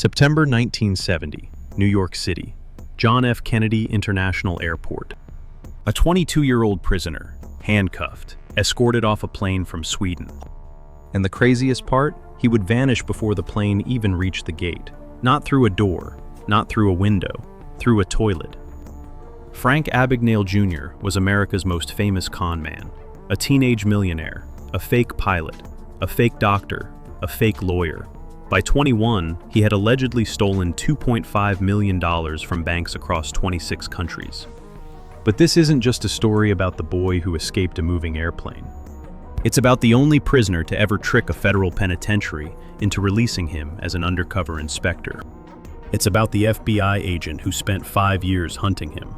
September 1970, New York City, John F. Kennedy International Airport. A 22-year-old prisoner, handcuffed, escorted off a plane from Sweden. And the craziest part? He would vanish before the plane even reached the gate. Not through a door, not through a window, through a toilet. Frank Abagnail Jr. was America's most famous con man, a teenage millionaire, a fake pilot, a fake doctor, a fake lawyer. By 21, he had allegedly stolen $2.5 million from banks across 26 countries. But this isn't just a story about the boy who escaped a moving airplane. It's about the only prisoner to ever trick a federal penitentiary into releasing him as an undercover inspector. It's about the FBI agent who spent 5 years hunting him.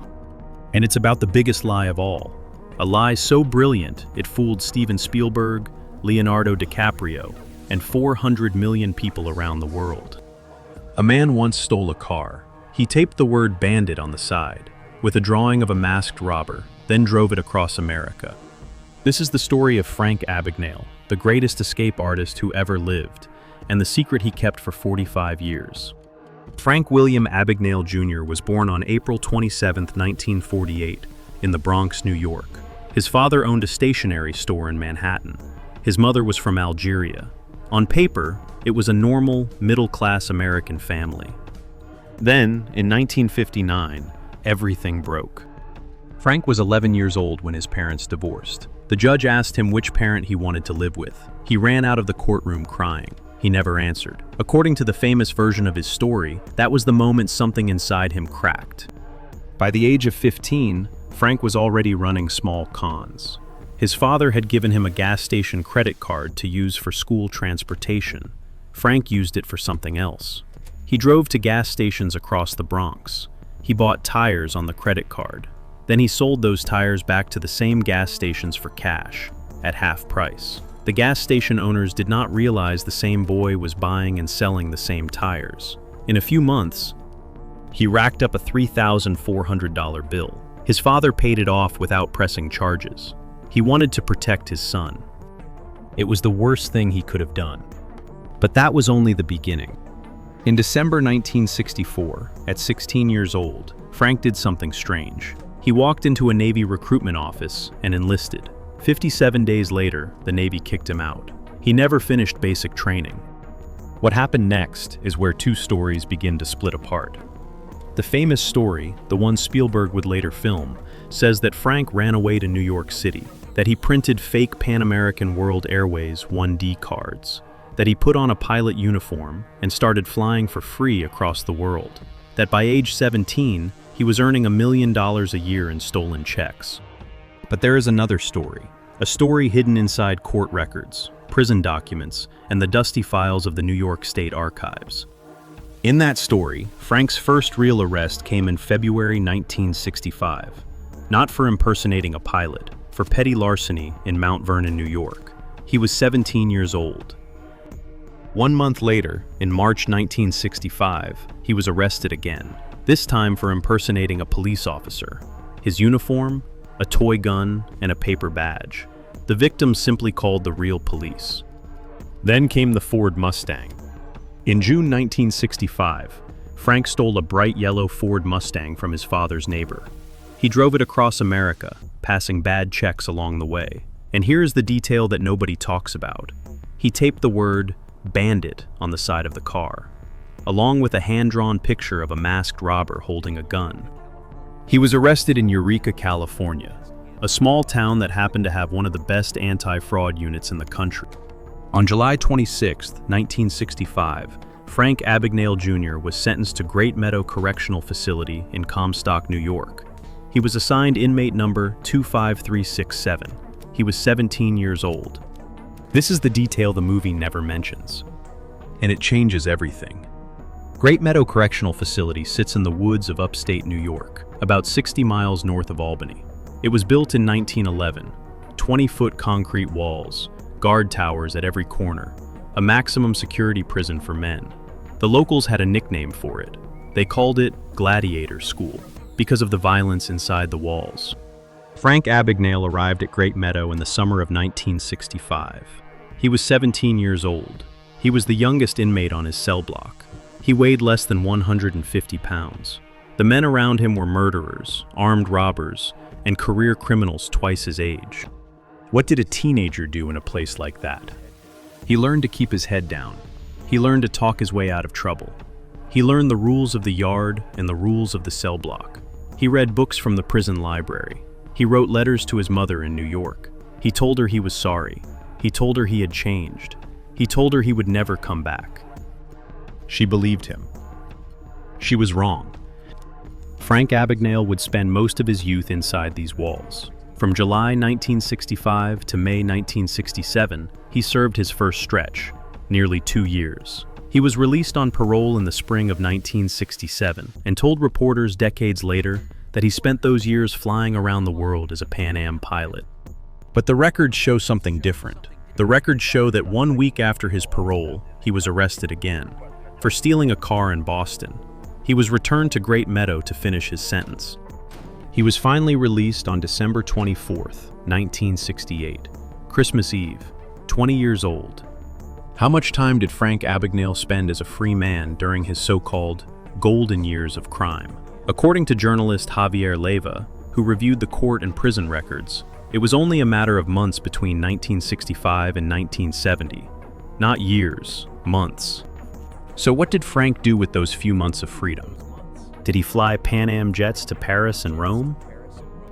And it's about the biggest lie of all, a lie so brilliant it fooled Steven Spielberg, Leonardo DiCaprio, and 400 million people around the world. A man once stole a car. He taped the word bandit on the side, with a drawing of a masked robber, then drove it across America. This is the story of Frank Abagnail, the greatest escape artist who ever lived, and the secret he kept for 45 years. Frank William Abagnale Jr. was born on April 27, 1948, in the Bronx, New York. His father owned a stationery store in Manhattan. His mother was from Algeria. On paper, it was a normal, middle-class American family. Then, in 1959, everything broke. Frank was 11 years old when his parents divorced. The judge asked him which parent he wanted to live with. He ran out of the courtroom crying. He never answered. According to the famous version of his story, that was the moment something inside him cracked. By the age of 15, Frank was already running small cons. His father had given him a gas station credit card to use for school transportation. Frank used it for something else. He drove to gas stations across the Bronx. He bought tires on the credit card. Then he sold those tires back to the same gas stations for cash, at half price. The gas station owners did not realize the same boy was buying and selling the same tires. In a few months, he racked up a $3,400 bill. His father paid it off without pressing charges. He wanted to protect his son. It was the worst thing he could have done. But that was only the beginning. In December 1964, at 16 years old, Frank did something strange. He walked into a Navy recruitment office and enlisted. 57 days later, the Navy kicked him out. He never finished basic training. What happened next is where two stories begin to split apart. The famous story, the one Spielberg would later film, says that Frank ran away to New York City, that he printed fake Pan American World Airways 1D cards, that he put on a pilot uniform and started flying for free across the world, that by age 17, he was earning $1 million a year in stolen checks. But there is another story, a story hidden inside court records, prison documents, and the dusty files of the New York State Archives. In that story, Frank's first real arrest came in February 1965, not for impersonating a pilot, for petty larceny in Mount Vernon, New York. He was 17 years old. 1 month later, in March 1965, he was arrested again, this time for impersonating a police officer. His uniform, a toy gun, and a paper badge. The victim simply called the real police. Then came the Ford Mustang. In June 1965, Frank stole a bright yellow Ford Mustang from his father's neighbor. He drove it across America, passing bad checks along the way. And here is the detail that nobody talks about. He taped the word bandit on the side of the car, along with a hand-drawn picture of a masked robber holding a gun. He was arrested in Eureka, California, a small town that happened to have one of the best anti-fraud units in the country. On July 26, 1965, Frank Abagnail Jr. was sentenced to Great Meadow Correctional Facility in Comstock, New York. He was assigned inmate number 25367. He was 17 years old. This is the detail the movie never mentions, and it changes everything. Great Meadow Correctional Facility sits in the woods of upstate New York, about 60 miles north of Albany. It was built in 1911, 20-foot concrete walls, guard towers at every corner, a maximum security prison for men. The locals had a nickname for it. They called it Gladiator School because of the violence inside the walls. Frank Abagnail arrived at Great Meadow in the summer of 1965. He was 17 years old. He was the youngest inmate on his cell block. He weighed less than 150 pounds. The men around him were murderers, armed robbers, and career criminals twice his age. What did a teenager do in a place like that? He learned to keep his head down. He learned to talk his way out of trouble. He learned the rules of the yard and the rules of the cell block. He read books from the prison library. He wrote letters to his mother in New York. He told her he was sorry. He told her he had changed. He told her he would never come back. She believed him. She was wrong. Frank Abagnail would spend most of his youth inside these walls. From July 1965 to May 1967, he served his first stretch, nearly 2 years. He was released on parole in the spring of 1967 and told reporters decades later that he spent those years flying around the world as a Pan Am pilot. But the records show something different. The records show that 1 week after his parole, he was arrested again for stealing a car in Boston. He was returned to Great Meadow to finish his sentence. He was finally released on December 24th, 1968, Christmas Eve, 20 years old. How much time did Frank Abagnail spend as a free man during his so-called golden years of crime? According to journalist Javier Leyva, who reviewed the court and prison records, it was only a matter of months between 1965 and 1970. Not years, months. So what did Frank do with those few months of freedom? Did he fly Pan Am jets to Paris and Rome?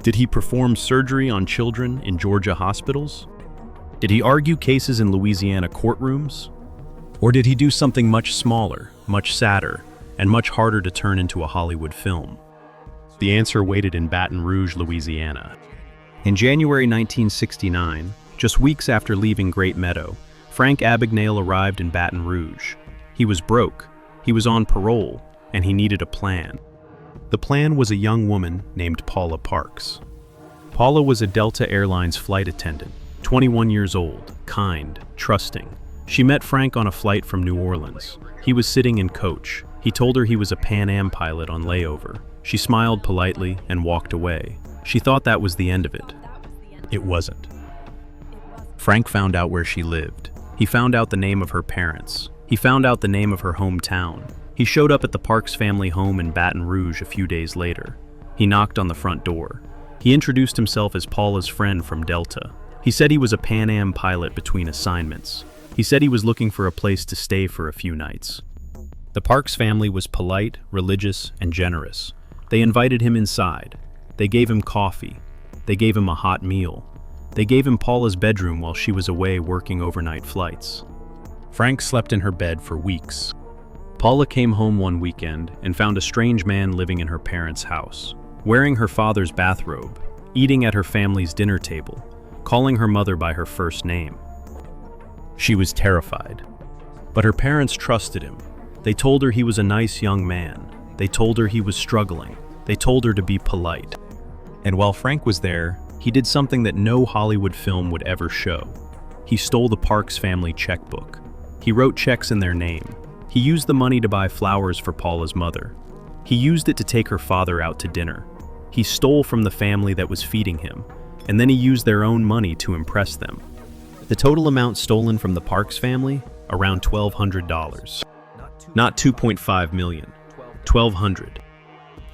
Did he perform surgery on children in Georgia hospitals? Did he argue cases in Louisiana courtrooms? Or did he do something much smaller, much sadder, and much harder to turn into a Hollywood film? The answer waited in Baton Rouge, Louisiana. In January 1969, just weeks after leaving Great Meadow, Frank Abagnail arrived in Baton Rouge. He was broke, he was on parole, and he needed a plan. The plan was a young woman named Paula Parks. Paula was a Delta Airlines flight attendant, 21 years old, kind, trusting. She met Frank on a flight from New Orleans. He was sitting in coach. He told her he was a Pan Am pilot on layover. She smiled politely and walked away. She thought that was the end of it. It wasn't. Frank found out where she lived. He found out the name of her parents. He found out the name of her hometown. He showed up at the Parks family home in Baton Rouge a few days later. He knocked on the front door. He introduced himself as Paula's friend from Delta. He said he was a Pan Am pilot between assignments. He said he was looking for a place to stay for a few nights. The Parks family was polite, religious, and generous. They invited him inside. They gave him coffee. They gave him a hot meal. They gave him Paula's bedroom while she was away working overnight flights. Frank slept in her bed for weeks. Paula came home one weekend and found a strange man living in her parents' house, wearing her father's bathrobe, eating at her family's dinner table, calling her mother by her first name. She was terrified. But her parents trusted him. They told her he was a nice young man. They told her he was struggling. They told her to be polite. And while Frank was there, he did something that no Hollywood film would ever show. He stole the Parks family checkbook. He wrote checks in their name. He used the money to buy flowers for Paula's mother. He used it to take her father out to dinner. He stole from the family that was feeding him, and then he used their own money to impress them. The total amount stolen from the Parks family? Around $1,200. Not $2.5 million. $1,200.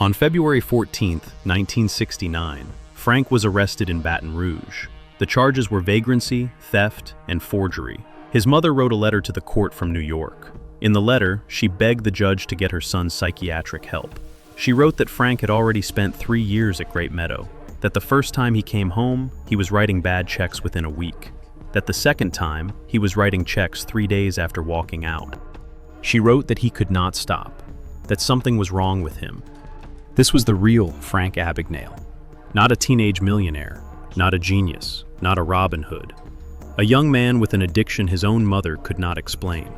On February 14, 1969, Frank was arrested in Baton Rouge. The charges were vagrancy, theft, and forgery. His mother wrote a letter to the court from New York. In the letter, she begged the judge to get her son's psychiatric help. She wrote that Frank had already spent 3 years at Great Meadow, that the first time he came home, he was writing bad checks within a week, that the second time, he was writing checks 3 days after walking out. She wrote that he could not stop, that something was wrong with him. This was the real Frank Abagnail. Not a teenage millionaire, not a genius, not a Robin Hood. A young man with an addiction his own mother could not explain.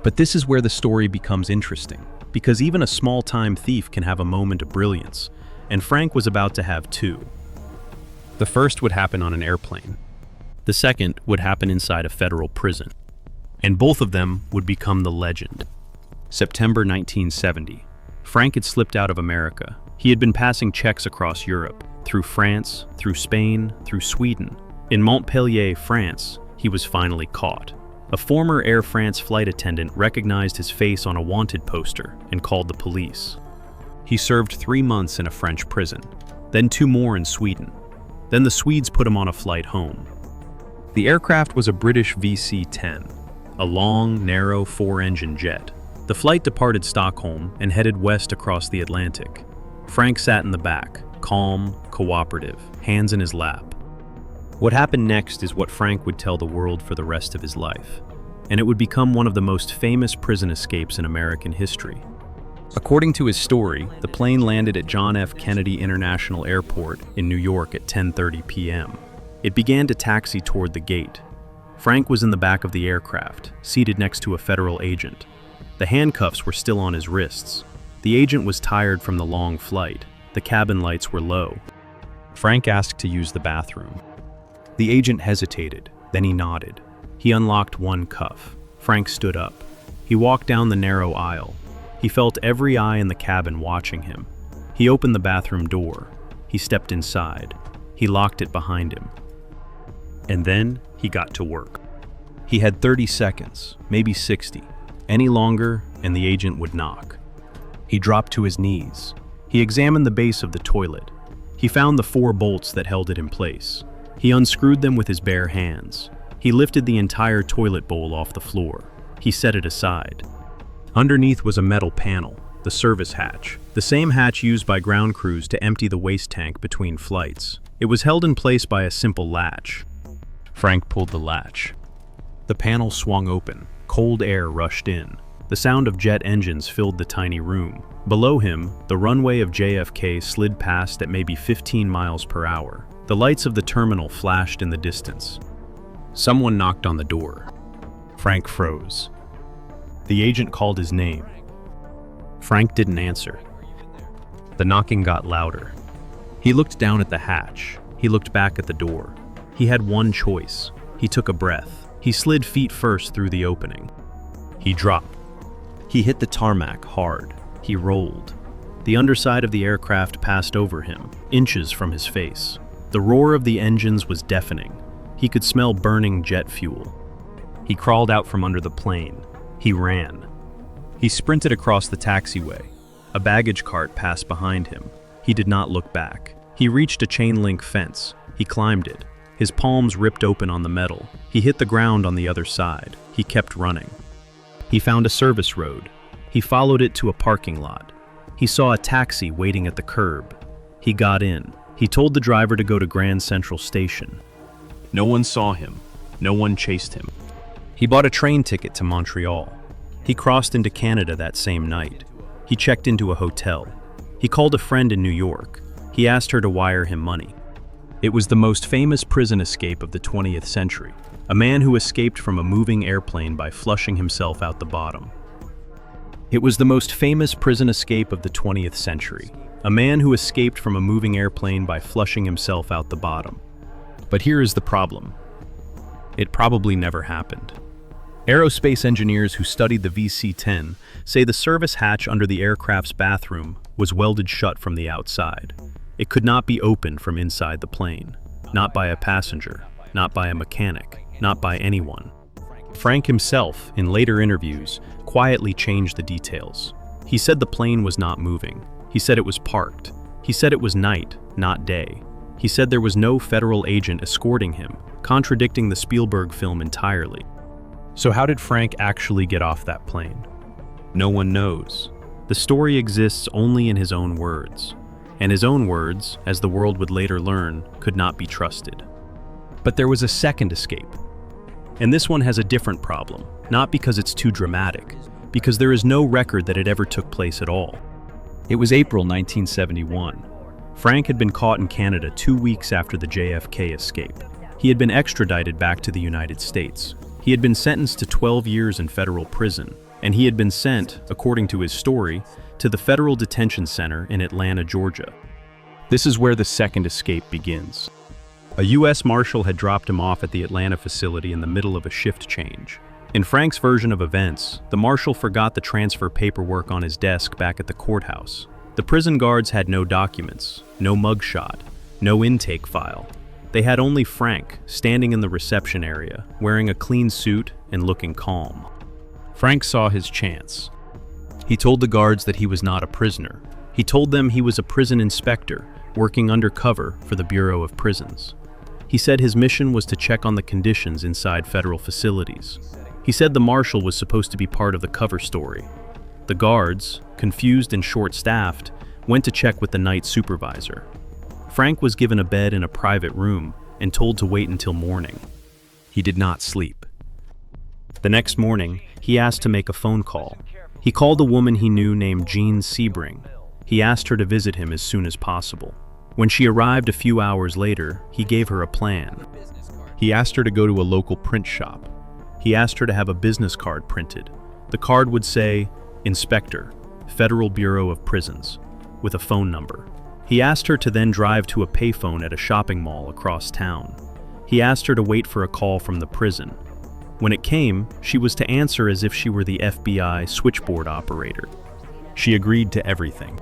But this is where the story becomes interesting, because even a small-time thief can have a moment of brilliance, and Frank was about to have two. The first would happen on an airplane. The second would happen inside a federal prison. And both of them would become the legend. September 1970. Frank had slipped out of America. He had been passing checks across Europe, through France, through Spain, through Sweden. In Montpellier, France, he was finally caught. A former Air France flight attendant recognized his face on a wanted poster and called the police. He served 3 months in a French prison, then 2 more in Sweden. Then the Swedes put him on a flight home. The aircraft was a British VC-10, a long, narrow 4-engine jet. The flight departed Stockholm and headed west across the Atlantic. Frank sat in the back, calm, cooperative, hands in his lap. What happened next is what Frank would tell the world for the rest of his life, and it would become one of the most famous prison escapes in American history. According to his story, the plane landed at John F. Kennedy International Airport in New York at 10:30 p.m. It began to taxi toward the gate. Frank was in the back of the aircraft, seated next to a federal agent. The handcuffs were still on his wrists. The agent was tired from the long flight. The cabin lights were low. Frank asked to use the bathroom. The agent hesitated, then he nodded. He unlocked one cuff. Frank stood up. He walked down the narrow aisle. He felt every eye in the cabin watching him. He opened the bathroom door. He stepped inside. He locked it behind him. And then he got to work. He had 30 seconds, maybe 60. Any longer, and the agent would knock. He dropped to his knees. He examined the base of the toilet. He found the 4 bolts that held it in place. He unscrewed them with his bare hands. He lifted the entire toilet bowl off the floor. He set it aside. Underneath was a metal panel, the service hatch, the same hatch used by ground crews to empty the waste tank between flights. It was held in place by a simple latch. Frank pulled the latch. The panel swung open. Cold air rushed in. The sound of jet engines filled the tiny room. Below him, the runway of JFK slid past at maybe 15 miles per hour. The lights of the terminal flashed in the distance. Someone knocked on the door. Frank froze. The agent called his name. Frank didn't answer. The knocking got louder. He looked down at the hatch. He looked back at the door. He had one choice. He took a breath. He slid feet first through the opening. He dropped. He hit the tarmac hard. He rolled. The underside of the aircraft passed over him, inches from his face. The roar of the engines was deafening. He could smell burning jet fuel. He crawled out from under the plane. He ran. He sprinted across the taxiway. A baggage cart passed behind him. He did not look back. He reached a chain-link fence. He climbed it. His palms ripped open on the metal. He hit the ground on the other side. He kept running. He found a service road. He followed it to a parking lot. He saw a taxi waiting at the curb. He got in. He told the driver to go to Grand Central Station. No one saw him. No one chased him. He bought a train ticket to Montreal. He crossed into Canada that same night. He checked into a hotel. He called a friend in New York. He asked her to wire him money. It was the most famous prison escape of the 20th century. A man who escaped from a moving airplane by flushing himself out the bottom. It was the most famous prison escape of the 20th century. A man who escaped from a moving airplane by flushing himself out the bottom. But here is the problem. It probably never happened. Aerospace engineers who studied the VC-10 say the service hatch under the aircraft's bathroom was welded shut from the outside. It could not be opened from inside the plane. Not by a passenger, not by a mechanic, not by anyone. Frank himself, in later interviews, quietly changed the details. He said the plane was not moving. He said it was parked. He said it was night, not day. He said there was no federal agent escorting him, contradicting the Spielberg film entirely. So how did Frank actually get off that plane? No one knows. The story exists only in his own words. And his own words, as the world would later learn, could not be trusted. But there was a second escape. And this one has a different problem, not because it's too dramatic, because there is no record that it ever took place at all. It was April 1971. Frank had been caught in Canada 2 weeks after the JFK escape. He had been extradited back to the United States. He had been sentenced to 12 years in federal prison, and he had been sent, according to his story, to the Federal Detention Center in Atlanta, Georgia. This is where the second escape begins. A U.S. Marshal had dropped him off at the Atlanta facility in the middle of a shift change. In Frank's version of events, the Marshal forgot the transfer paperwork on his desk back at the courthouse. The prison guards had no documents, no mugshot, no intake file. They had only Frank, standing in the reception area, wearing a clean suit, and looking calm. Frank saw his chance. He told the guards that he was not a prisoner. He told them he was a prison inspector working undercover for the Bureau of Prisons. He said his mission was to check on the conditions inside federal facilities. He said the marshal was supposed to be part of the cover story. The guards, confused and short-staffed, went to check with the night supervisor. Frank was given a bed in a private room and told to wait until morning. He did not sleep. The next morning, he asked to make a phone call. He called a woman he knew named Jean Sebring. He asked her to visit him as soon as possible. When she arrived a few hours later, he gave her a plan. He asked her to go to a local print shop. He asked her to have a business card printed. The card would say, Inspector, Federal Bureau of Prisons, with a phone number. He asked her to then drive to a payphone at a shopping mall across town. He asked her to wait for a call from the prison. When it came, she was to answer as if she were the FBI switchboard operator. She agreed to everything.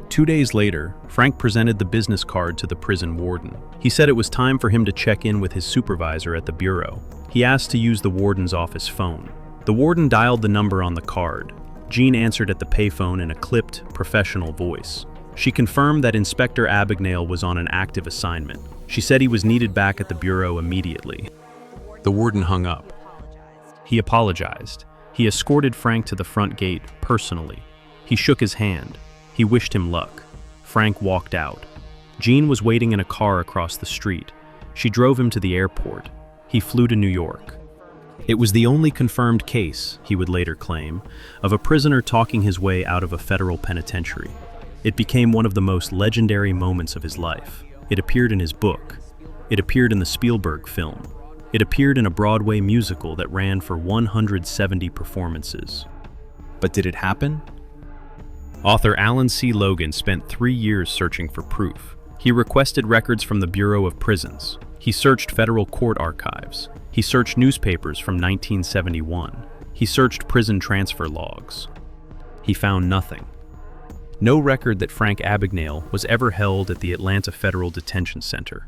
2 days later, Frank presented the business card to the prison warden. He said it was time for him to check in with his supervisor at the bureau. He asked to use the warden's office phone. The warden dialed the number on the card. Jean answered at the payphone in a clipped, professional voice. She confirmed that Inspector Abagnale was on an active assignment. She said he was needed back at the bureau immediately. The warden hung up. He apologized. He escorted Frank to the front gate personally. He shook his hand. He wished him luck. Frank walked out. Jean was waiting in a car across the street. She drove him to the airport. He flew to New York. It was the only confirmed case, he would later claim, of a prisoner talking his way out of a federal penitentiary. It became one of the most legendary moments of his life. It appeared in his book. It appeared in the Spielberg film. It appeared in a Broadway musical that ran for 170 performances. But did it happen? Author Alan C. Logan spent 3 years searching for proof. He requested records from the Bureau of Prisons. He searched federal court archives. He searched newspapers from 1971. He searched prison transfer logs. He found nothing. No record that Frank Abagnail was ever held at the Atlanta Federal Detention Center.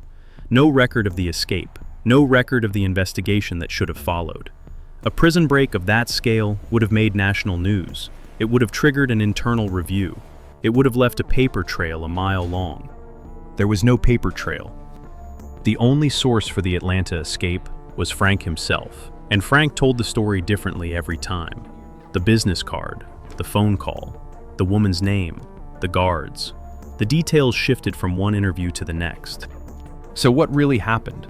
No record of the escape. No record of the investigation that should have followed. A prison break of that scale would have made national news. It would have triggered an internal review. It would have left a paper trail a mile long. There was no paper trail. The only source for the Atlanta escape was Frank himself, and Frank told the story differently every time. The business card, the phone call, the woman's name, the guards. The details shifted from one interview to the next. So what really happened?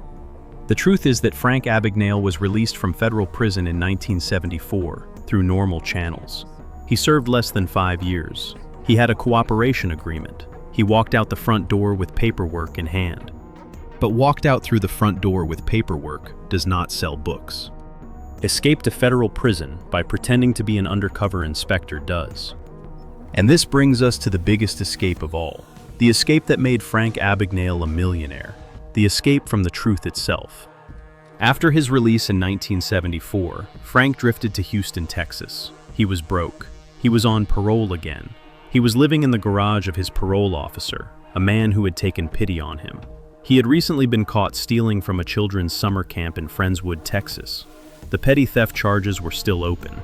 The truth is that Frank Abagnail was released from federal prison in 1974 through normal channels. He served less than 5 years. He had a cooperation agreement. He walked out the front door with paperwork in hand. But walked out through the front door with paperwork does not sell books. Escape to federal prison by pretending to be an undercover inspector does. And this brings us to the biggest escape of all. The escape that made Frank Abagnail a millionaire. The escape from the truth itself. After his release in 1974, Frank drifted to Houston, Texas. He was broke. He was on parole again. He was living in the garage of his parole officer, a man who had taken pity on him. He had recently been caught stealing from a children's summer camp in Friendswood, Texas. The petty theft charges were still open.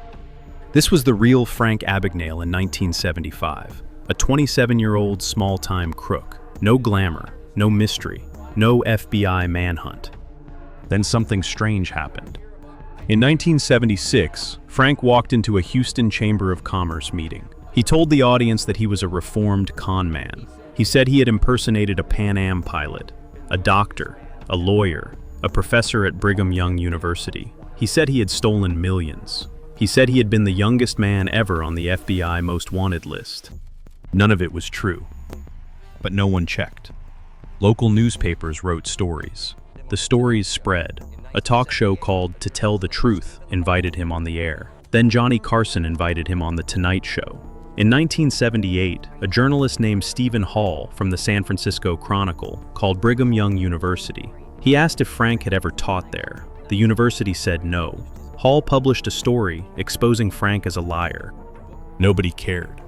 This was the real Frank Abagnail in 1975, a 27-year-old small-time crook. No glamour, no mystery, no FBI manhunt. Then something strange happened. In 1976, Frank walked into a Houston Chamber of Commerce meeting. He told the audience that he was a reformed con man. He said he had impersonated a Pan Am pilot, a doctor, a lawyer, a professor at Brigham Young University. He said he had stolen millions. He said he had been the youngest man ever on the FBI Most Wanted list. None of it was true. But no one checked. Local newspapers wrote stories. The stories spread. A talk show called To Tell the Truth invited him on the air. Then Johnny Carson invited him on The Tonight Show. In 1978, a journalist named Stephen Hall from the San Francisco Chronicle called Brigham Young University. He asked if Frank had ever taught there. The university said no. Hall published a story exposing Frank as a liar. Nobody cared.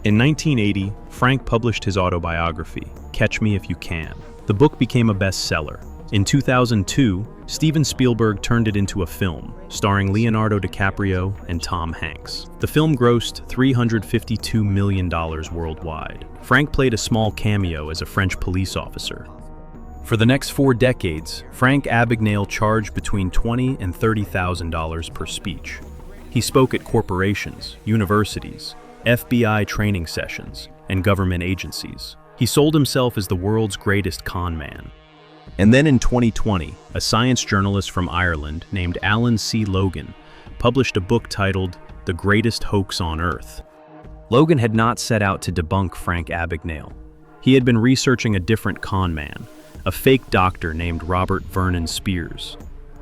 In 1980, Frank published his autobiography, Catch Me If You Can. The book became a bestseller. In 2002, Steven Spielberg turned it into a film, starring Leonardo DiCaprio and Tom Hanks. The film grossed $352 million worldwide. Frank played a small cameo as a French police officer. For the next 4 decades, Frank Abagnail charged between $20,000 and $30,000 per speech. He spoke at corporations, universities, FBI training sessions, and government agencies. He sold himself as the world's greatest con man. And then in 2020, a science journalist from Ireland named Alan C. Logan published a book titled The Greatest Hoax on Earth. Logan had not set out to debunk Frank Abagnail. He had been researching a different con man, a fake doctor named Robert Vernon Spears.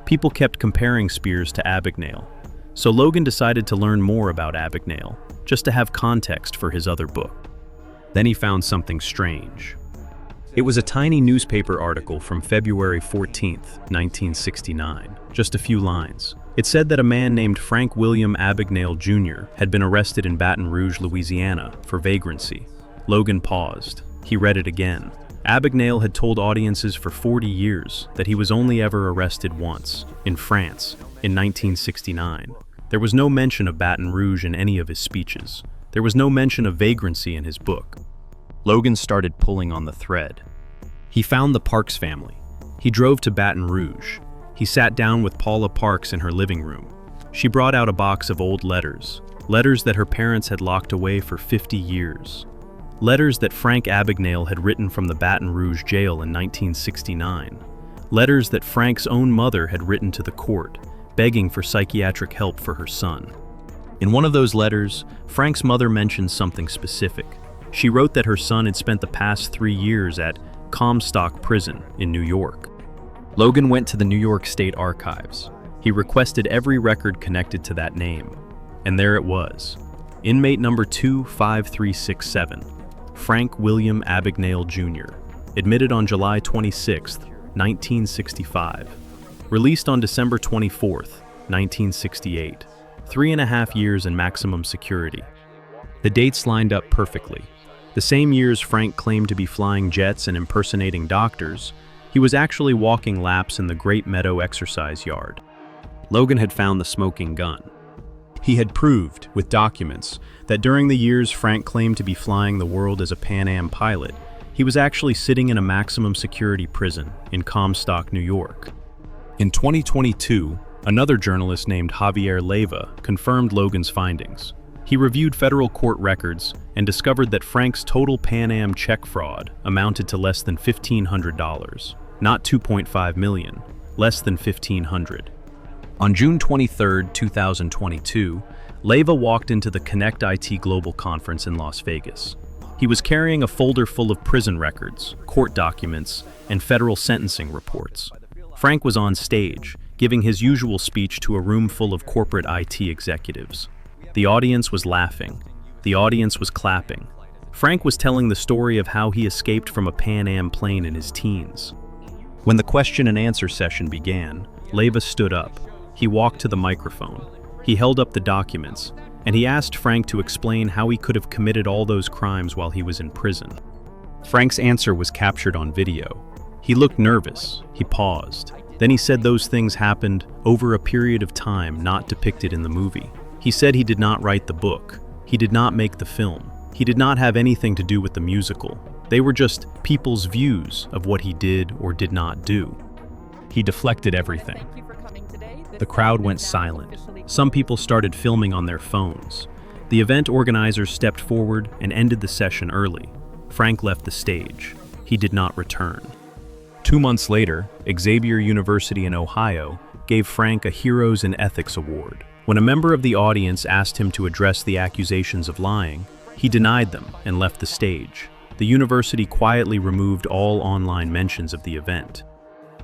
People kept comparing Spears to Abagnail, so Logan decided to learn more about Abagnail, just to have context for his other book. Then he found something strange. It was a tiny newspaper article from February 14th, 1969, just a few lines. It said that a man named Frank William Abagnale Jr. had been arrested in Baton Rouge, Louisiana, for vagrancy. Logan paused. He read it again. Abagnale had told audiences for 40 years that he was only ever arrested once, in France, in 1969. There was no mention of Baton Rouge in any of his speeches. There was no mention of vagrancy in his book. Logan started pulling on the thread. He found the Parks family. He drove to Baton Rouge. He sat down with Paula Parks in her living room. She brought out a box of old letters that her parents had locked away for 50 years. Letters that Frank Abagnail had written from the Baton Rouge jail in 1969. Letters that Frank's own mother had written to the court, begging for psychiatric help for her son. In one of those letters, Frank's mother mentioned something specific. She wrote that her son had spent the past 3 years at Comstock Prison in New York. Logan went to the New York State Archives. He requested every record connected to that name. And there it was. Inmate number 25367. Frank William Abagnale Jr., admitted on July 26, 1965. Released on December 24, 1968. 3.5 years in maximum security. The dates lined up perfectly. The same years Frank claimed to be flying jets and impersonating doctors, he was actually walking laps in the Great Meadow exercise yard. Logan had found the smoking gun. He had proved, with documents, that during the years Frank claimed to be flying the world as a Pan Am pilot, he was actually sitting in a maximum security prison in Comstock, New York. In 2022, another journalist named Javier Leiva confirmed Logan's findings. He reviewed federal court records and discovered that Frank's total Pan Am check fraud amounted to less than $1,500, not $2.5 million, less than $1,500. On June 23, 2022, Leiva walked into the Connect IT Global Conference in Las Vegas. He was carrying a folder full of prison records, court documents, and federal sentencing reports. Frank was on stage, giving his usual speech to a room full of corporate IT executives. The audience was laughing. The audience was clapping. Frank was telling the story of how he escaped from a Pan Am plane in his teens. When the question and answer session began, Leiva stood up. He walked to the microphone. He held up the documents, and he asked Frank to explain how he could have committed all those crimes while he was in prison. Frank's answer was captured on video. He looked nervous. He paused. Then he said those things happened over a period of time not depicted in the movie. He said he did not write the book. He did not make the film. He did not have anything to do with the musical. They were just people's views of what he did or did not do. He deflected everything. The crowd went silent. Some people started filming on their phones. The event organizers stepped forward and ended the session early. Frank left the stage. He did not return. 2 months later, Xavier University in Ohio gave Frank a Heroes in Ethics Award. When a member of the audience asked him to address the accusations of lying, he denied them and left the stage. The university quietly removed all online mentions of the event.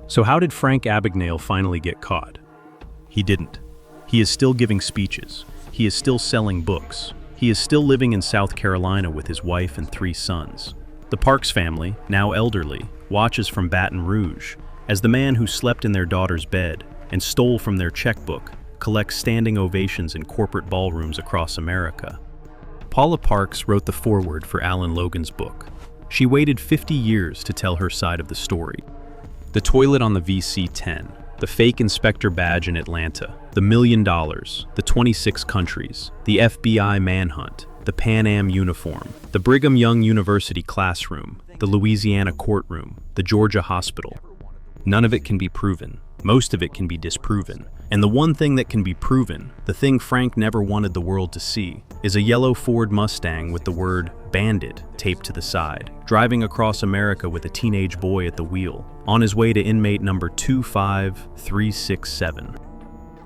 So how did Frank Abagnail finally get caught? He didn't. He is still giving speeches. He is still selling books. He is still living in South Carolina with his wife and 3 sons. The Parks family, now elderly, watches from Baton Rouge as the man who slept in their daughter's bed and stole from their checkbook collects standing ovations in corporate ballrooms across America. Paula Parks wrote the foreword for Alan Logan's book. She waited 50 years to tell her side of the story. The toilet on the VC-10, the fake inspector badge in Atlanta, the $1 million, the 26 countries, the FBI manhunt, the Pan Am uniform, the Brigham Young University classroom, the Louisiana courtroom, the Georgia hospital. None of it can be proven. Most of it can be disproven. And the one thing that can be proven, the thing Frank never wanted the world to see, is a yellow Ford Mustang with the word "Bandit" taped to the side, driving across America with a teenage boy at the wheel, on his way to inmate number 25367.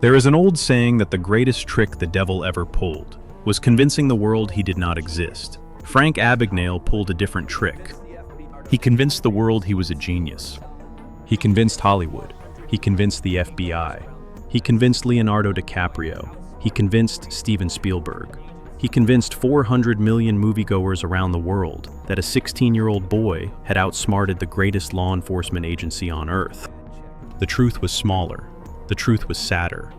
There is an old saying that the greatest trick the devil ever pulled was convincing the world he did not exist. Frank Abagnail pulled a different trick. He convinced the world he was a genius. He convinced Hollywood. He convinced the FBI. He convinced Leonardo DiCaprio. He convinced Steven Spielberg. He convinced 400 million moviegoers around the world that a 16-year-old boy had outsmarted the greatest law enforcement agency on Earth. The truth was smaller. The truth was sadder.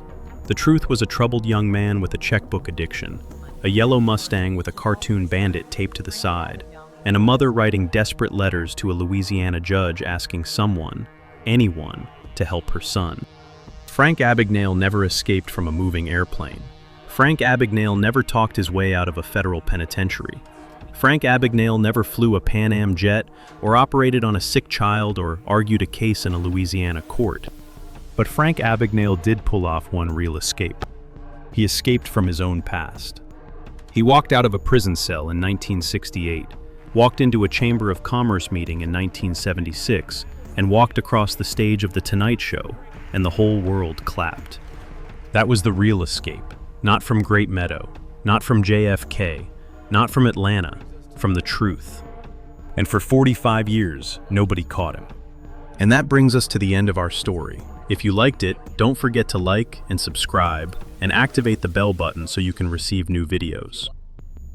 The truth was a troubled young man with a checkbook addiction, a yellow Mustang with a cartoon bandit taped to the side, and a mother writing desperate letters to a Louisiana judge asking someone, anyone, to help her son. Frank Abagnail never escaped from a moving airplane. Frank Abagnail never talked his way out of a federal penitentiary. Frank Abagnail never flew a Pan Am jet or operated on a sick child or argued a case in a Louisiana court. But Frank Abagnail did pull off one real escape. He escaped from his own past. He walked out of a prison cell in 1968, walked into a Chamber of Commerce meeting in 1976, and walked across the stage of The Tonight Show, and the whole world clapped. That was the real escape, not from Great Meadow, not from JFK, not from Atlanta, from the truth. And for 45 years, nobody caught him. And that brings us to the end of our story. If you liked it, don't forget to like and subscribe, and activate the bell button so you can receive new videos.